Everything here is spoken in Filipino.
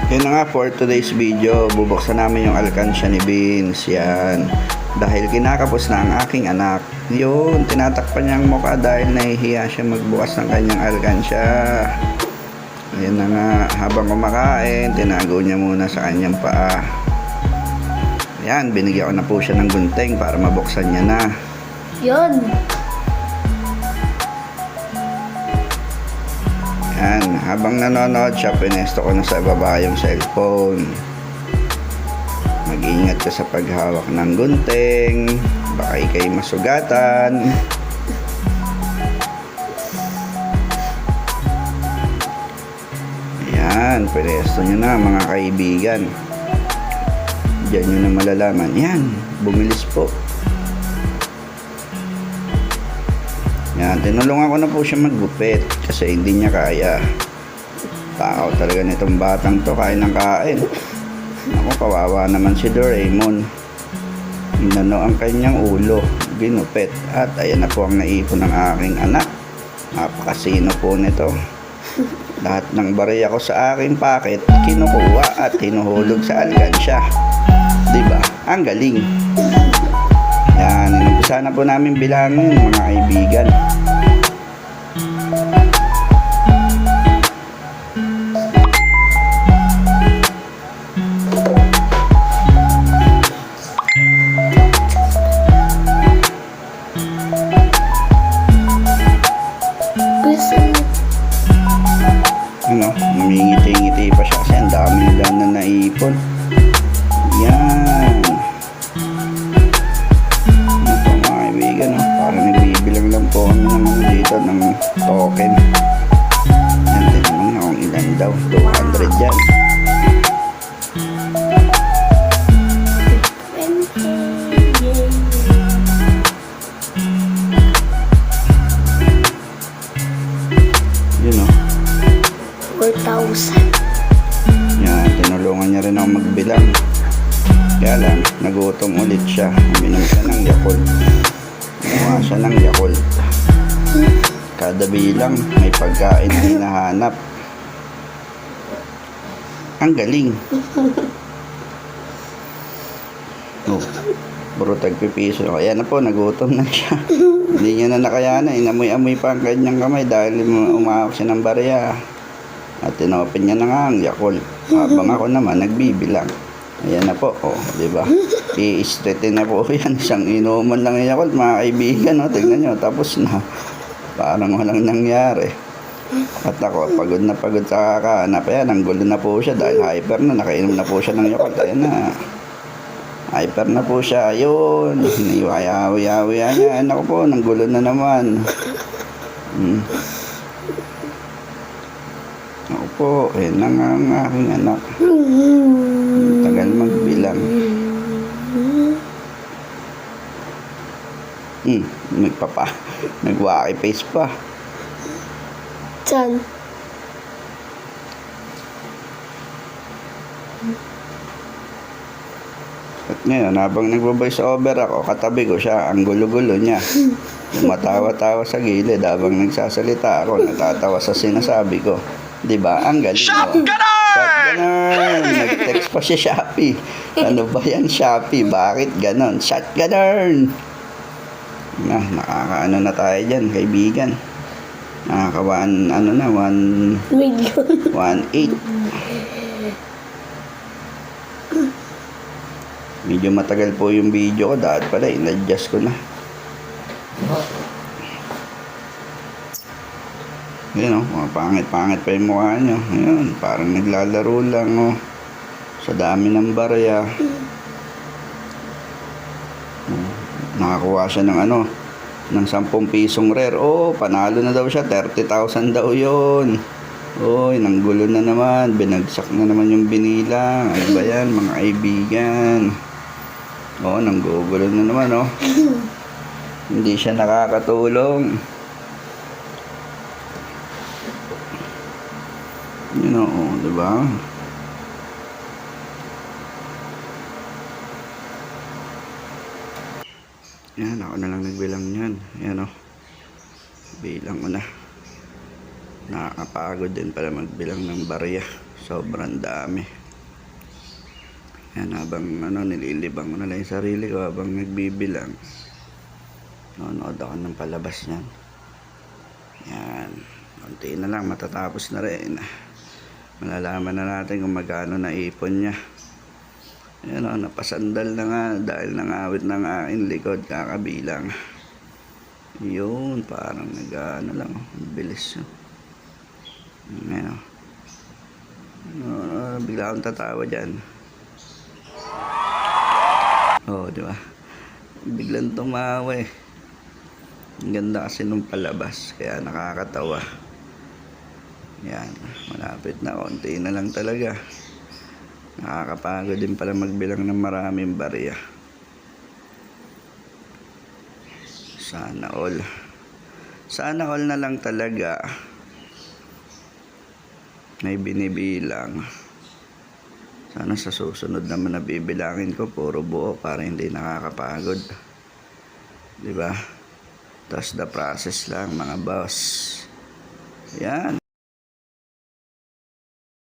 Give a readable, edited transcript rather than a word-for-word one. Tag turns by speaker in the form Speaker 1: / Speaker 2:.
Speaker 1: Yun na nga for today's video, bubuksan namin yung alkansya ni Vince. Yan. Dahil kinakapos na ang aking anak. Yun, tinatakpan niya ang mukha dahil nahihiya siya magbukas ng kanyang alkansya. Ayun na nga, habang kumakain, tinago niya muna sa kanyang paa. Yan, binigyan ko na po siya ng gunting para mabuksan niya na.
Speaker 2: Yun.
Speaker 1: Yan, habang nanonood siya, pinesto ko na sa baba yung cellphone. Mag-ingat ka sa paghawak ng gunting, baka ikay masugatan. Yan, pinesto nyo na mga kaibigan. Diyan nyo na malalaman. Yan, bumilis po. Yan, tinulungan ko na po siya maggupit kasi hindi niya kaya. Takaw talaga nitong batang to, kain ng kain. Ako, kawawa naman si Doraemon. Inano ang kanyang ulo, ginupit. At ayan na po ang naipon ng aking anak. Napakasino po nito. Lahat ng bariya ko sa aking packet, kinukuha at hinuhulog sa alkansya. Diba? Ang galing. Yan, inumpisa na po namin bilangin mga kaibigan. Ano, ngingiti-ngiti pa siya kasi ang dami nila na naipon. Yan. Ano po mga kaibigan, no? Parang nagbibilang lang po kami naman dito ng token. Yan, tinanong na kung ilan daw. 200 yan. Yun, no?
Speaker 2: 4,000.
Speaker 1: Yan, tinulungan niya rin ako magbilang. Kaya lang, nagutom ulit siya. Uminom siya ng Yakult. Gumawa siya ng Yakult. Kada bilang, may pagkain na hinahanap. Ang galing. Oh, puro tagpipiso. Ayan na po, nagutom na siya. Hindi niya na nakayanan. Inamoy-amoy pa ang kanyang kamay dahil umahak siya ng barya. At tinopen niya na nga ang Yakult. Habang ako naman, nagbibilang. Ayan na po, oh, di ba? I-straighten na po yan. Isang inuman lang yung Yakult, mga kaibigan, no? Tignan nyo, tapos na. Parang walang nangyari. At ako, pagod na pagod sa kakahanap. Ayan, ang gulo na po siya dahil hyper na. Nakainom na po siya ng Yakult. Ayan na. Hyper na po siya. Ayun. Niwayawi-yawi yan. Ako po, nang gulo na naman. Ako po, ayan na nga ang aking anak. Tagal magbilang. Nagwaki face pa.
Speaker 2: Saan?
Speaker 1: At ngayon, habang nagbo-voice over ako, katabi ko siya, ang gulo-gulo niya. Tumatawa-tawa sa gilid habang nagsasalita ako, natatawa sa sinasabi ko. Diba? Ang galing. Shotgunner! Nag-text pa si Shopee. Ano ba yan, Shopee? Bakit ganon? Shotgunner! Nakakaano na tayo dyan, kaibigan. Nakaka-1, ano na, 1...
Speaker 2: Million.
Speaker 1: 1.8. Medyo matagal po yung video ko. Dahil pala, in-adjust ko na. Yun, oh, pangit-pangit pa yung mukha nyo. Ayun, parang naglalaro lang, oh. Sa dami ng barya. Nakakuha siya ng ano, ng 10 pisong rare. Oh, panalo na daw siya. 30,000 daw yun. Oy, nanggulo na naman. Binagsak na naman yung binilang. Ano ba yan, mga kaibigan? Oh, nanggugulo na naman, oh. Hindi siya nakakatulong. You know, diba? Yan, ako na lang nagbilang yan. Yan, oh. Bilang ko na. Nakakapagod din pala magbilang ng barya. Sobrang dami. Yan, habang nililibang ko na lang yung sarili ko habang nagbibilang. Nanonood ako ng palabas niyan. Yan. Konti na lang, matatapos na rin. Malalaman na natin kung magkano na ipon niya. Yan o, napasandal na nga dahil nangawit ng aking likod kakabilang. Yun, parang nag-ano lang. Bilis. Yan o. Bigla akong tatawa dyan. Di ba? Biglang tumawa eh. Ang ganda kasi nung palabas, kaya nakakatawa. Yan, malapit na, konti na lang talaga. Nakakapagod din pala magbilang ng maraming barya. Sana all. Sana all na lang talaga. May binibilang. Sana sa susunod naman na bibilangin ko, puro buo para hindi nakakapagod. Diba? Trust the process lang, mga boss. Yan.